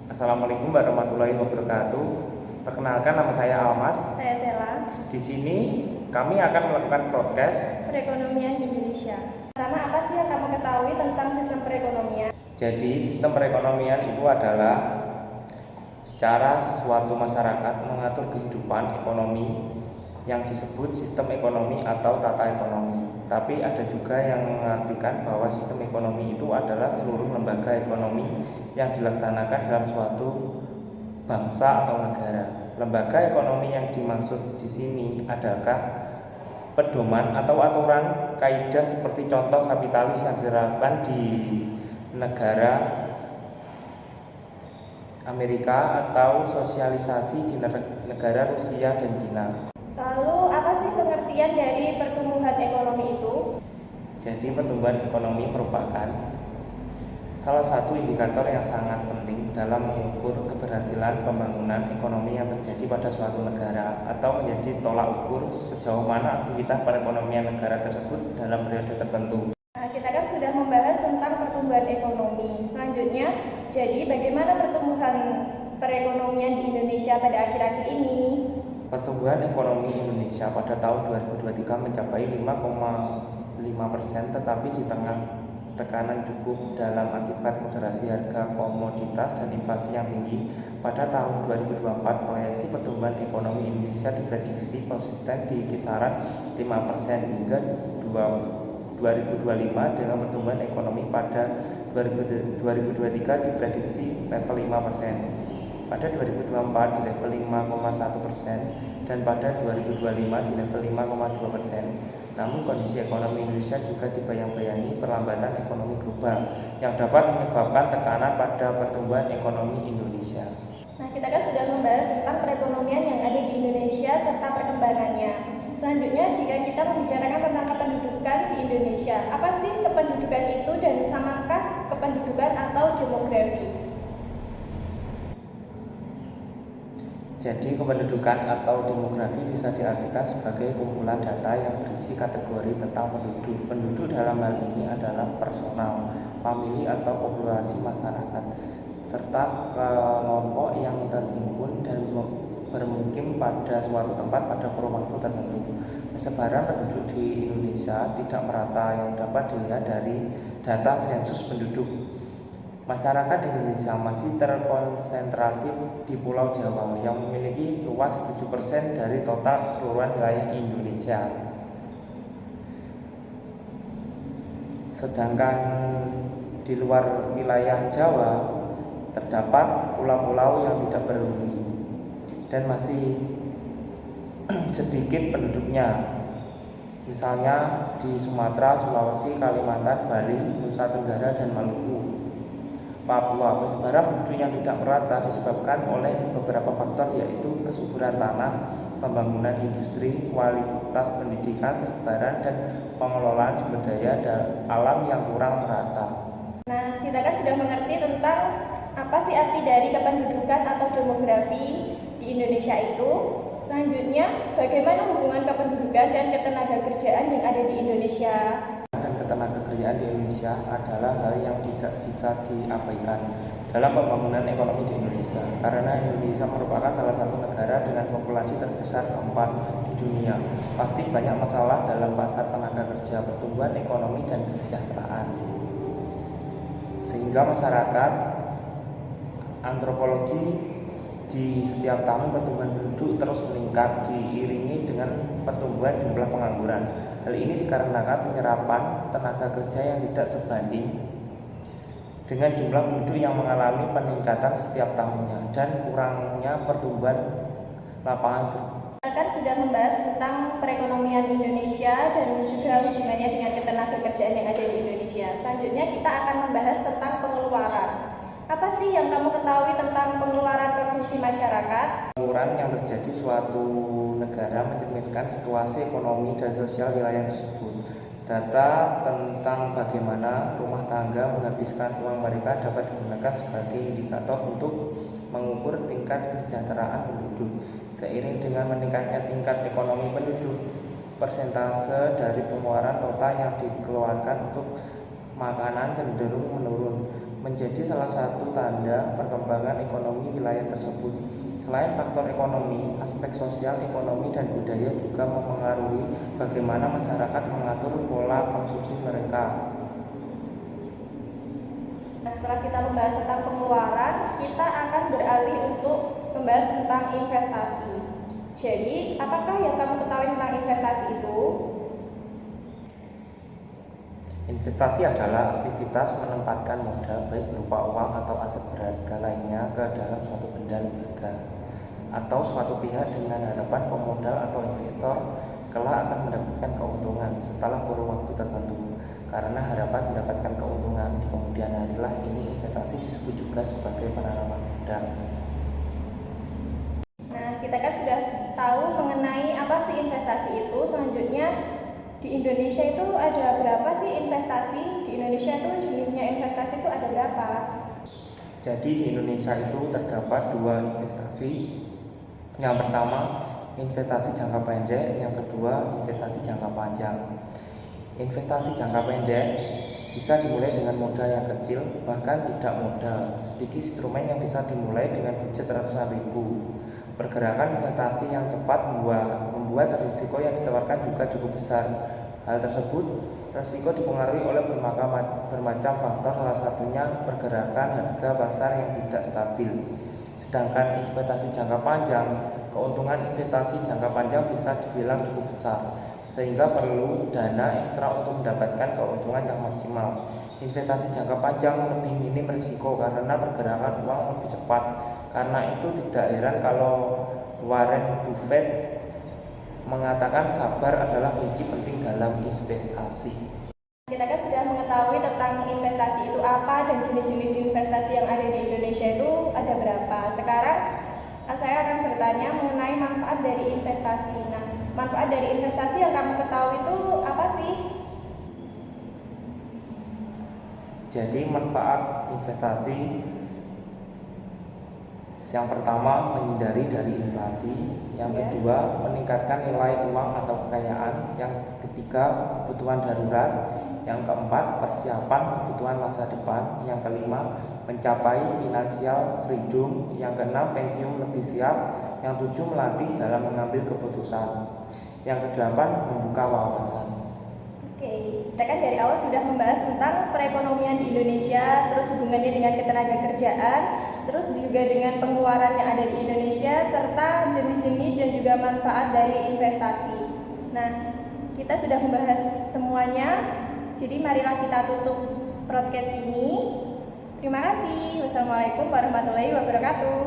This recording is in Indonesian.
Assalamualaikum warahmatullahi wabarakatuh. Perkenalkan, nama saya Almas. Saya Sela. Di sini kami akan melakukan podcast Perekonomian Indonesia. Pertama, apa sih yang kamu ketahui tentang sistem perekonomian? Jadi, sistem perekonomian itu adalah cara suatu masyarakat mengatur kehidupan ekonomi yang disebut sistem ekonomi atau tata ekonomi. Tapi ada juga yang mengartikan bahwa sistem ekonomi itu adalah seluruh lembaga ekonomi yang dilaksanakan dalam suatu bangsa atau negara. Lembaga ekonomi yang dimaksud di sini adalah pedoman atau aturan kaidah seperti contoh kapitalis yang diterapkan di negara Amerika atau sosialisasi di negara Rusia dan Cina. Lalu, apa sih pengertian dari pertumbuhan ekonomi itu? Jadi pertumbuhan ekonomi merupakan salah satu indikator yang sangat penting dalam mengukur keberhasilan pembangunan ekonomi yang terjadi pada suatu negara atau menjadi tolak ukur sejauh mana aktivitas perekonomian negara tersebut dalam periode tertentu. Nah, kita kan sudah membahas tentang pertumbuhan ekonomi. Selanjutnya, jadi bagaimana pertumbuhan perekonomian di Indonesia pada akhir-akhir ini? Pertumbuhan ekonomi Indonesia pada tahun 2023 mencapai 5,5%, tetapi di tengah tekanan cukup dalam akibat moderasi harga komoditas dan inflasi yang tinggi, pada tahun 2024 proyeksi pertumbuhan ekonomi Indonesia diprediksi konsisten di kisaran 5% hingga 2025 dengan pertumbuhan ekonomi pada 2023 diprediksi level 5%. Pada 2024 di level 5,1% dan pada 2025 di level 5,2%. Namun kondisi ekonomi Indonesia juga dibayang-bayangi perlambatan ekonomi global yang dapat menyebabkan tekanan pada pertumbuhan ekonomi Indonesia. Nah, kita kan sudah membahas tentang perekonomian yang ada di Indonesia serta perkembangannya. Selanjutnya, jika kita membicarakan tentang kependudukan di Indonesia, apa sih kependudukan itu dan samakah kependudukan atau demografi? Jadi kependudukan atau demografi bisa diartikan sebagai kumpulan data yang berisi kategori tentang penduduk. Penduduk dalam hal ini adalah personal, famili atau populasi masyarakat, serta kelompok yang terhimpun dan bermukim pada suatu tempat pada kurun waktu tertentu. Persebaran penduduk di Indonesia tidak merata yang dapat dilihat dari data sensus penduduk. Masyarakat Indonesia masih terkonsentrasi di Pulau Jawa yang memiliki luas 7% dari total keseluruhan wilayah Indonesia. Sedangkan di luar wilayah Jawa terdapat pulau-pulau yang tidak berhuni dan masih sedikit penduduknya. Misalnya di Sumatera, Sulawesi, Kalimantan, Bali, Nusa Tenggara, dan Maluku. Papua. Persebaran penduduk yang tidak merata disebabkan oleh beberapa faktor, yaitu kesuburan tanah, pembangunan industri, kualitas pendidikan, persebaran dan pengelolaan sumber daya alam yang kurang merata. Nah, kita kan sudah mengerti tentang apa sih arti dari kependudukan atau demografi di Indonesia itu. Selanjutnya, bagaimana hubungan kependudukan dan ketenagakerjaan yang ada di Indonesia? Ketenagakerjaan di Indonesia adalah hal yang tidak bisa diabaikan dalam pembangunan ekonomi di Indonesia, karena Indonesia merupakan salah satu negara dengan populasi terbesar keempat di dunia. Pasti banyak masalah dalam pasar tenaga kerja, pertumbuhan ekonomi, dan kesejahteraan, sehingga masyarakat antropologi di setiap tahun pertumbuhan penduduk terus meningkat diiringi dengan pertumbuhan jumlah pengangguran. Hal ini dikarenakan penyerapan tenaga kerja yang tidak sebanding dengan jumlah penduduk yang mengalami peningkatan setiap tahunnya dan kurangnya pertumbuhan lapangan kerja. Kita kan sudah membahas tentang perekonomian Indonesia dan juga hubungannya dengan ketenagakerjaan yang ada di Indonesia. Selanjutnya kita akan membahas tentang pengeluaran. Apa sih yang kamu ketahui tentang pengeluaran konsumsi masyarakat? Pengeluaran yang terjadi suatu negara mencerminkan situasi ekonomi dan sosial wilayah tersebut. Data tentang bagaimana rumah tangga menghabiskan uang mereka dapat digunakan sebagai indikator untuk mengukur tingkat kesejahteraan penduduk. Seiring dengan meningkatnya tingkat ekonomi penduduk, persentase dari pengeluaran total yang dikeluarkan untuk makanan cenderung menurun. menjadi salah satu tanda perkembangan ekonomi wilayah tersebut. Selain faktor ekonomi, aspek sosial, ekonomi, dan budaya juga mempengaruhi bagaimana masyarakat mengatur pola konsumsi mereka. Nah, setelah kita membahas tentang pengeluaran, kita akan beralih untuk membahas tentang investasi. Jadi, apakah yang kamu ketahui tentang investasi itu? Investasi adalah aktivitas menempatkan modal baik berupa uang atau aset berharga lainnya ke dalam suatu benda lembaga atau suatu pihak dengan harapan pemodal atau investor kelak akan mendapatkan keuntungan setelah kurun waktu tertentu. Karena harapan mendapatkan keuntungan di kemudian harilah ini investasi disebut juga sebagai penanaman modal. Nah, kita kan sudah tahu mengenai apa sih investasi itu. Selanjutnya, di Indonesia itu ada berapa sih investasi? Di Indonesia itu jenisnya investasi itu ada berapa? Jadi di Indonesia itu terdapat dua investasi. Yang pertama, investasi jangka pendek, yang kedua, investasi jangka panjang. Investasi jangka pendek bisa dimulai dengan modal yang kecil, bahkan tidak modal, sedikit instrumen yang bisa dimulai dengan budget ratusan ribu. Pergerakan investasi yang cepat membuat risiko yang ditawarkan juga cukup besar. Hal tersebut risiko dipengaruhi oleh bermacam faktor, salah satunya pergerakan harga pasar yang tidak stabil. Sedangkan investasi jangka panjang, keuntungan investasi jangka panjang bisa dibilang cukup besar, sehingga perlu dana ekstra untuk mendapatkan keuntungan yang maksimal. Investasi jangka panjang lebih minim risiko karena pergerakan uang lebih cepat. Karena itu tidak heran kalau Warren Buffett mengatakan sabar adalah kunci penting dalam investasi. Kita kan sudah mengetahui tentang investasi itu apa dan jenis-jenis investasi yang ada di Indonesia itu ada berapa. Sekarang saya akan bertanya mengenai manfaat dari investasi. Nah, manfaat dari investasi yang kamu ketahui itu apa sih? Jadi manfaat investasi yang pertama, menghindari dari inflasi. Yang kedua, meningkatkan nilai uang atau kekayaan. Yang ketiga, kebutuhan darurat. Yang keempat, persiapan kebutuhan masa depan. Yang kelima, mencapai financial freedom. Yang keenam, pensiun lebih siap. Yang tujuh, melatih dalam mengambil keputusan. Yang kedelapan, membuka wawasan. Oke, kita kan dari awal sudah membahas tentang perekonomian di Indonesia, terus hubungannya dengan ketenagakerjaan, terus juga dengan pengeluaran yang ada di Indonesia, serta jenis-jenis dan juga manfaat dari investasi. Nah, kita sudah membahas semuanya, jadi marilah kita tutup podcast ini. Terima kasih. Wassalamualaikum warahmatullahi wabarakatuh.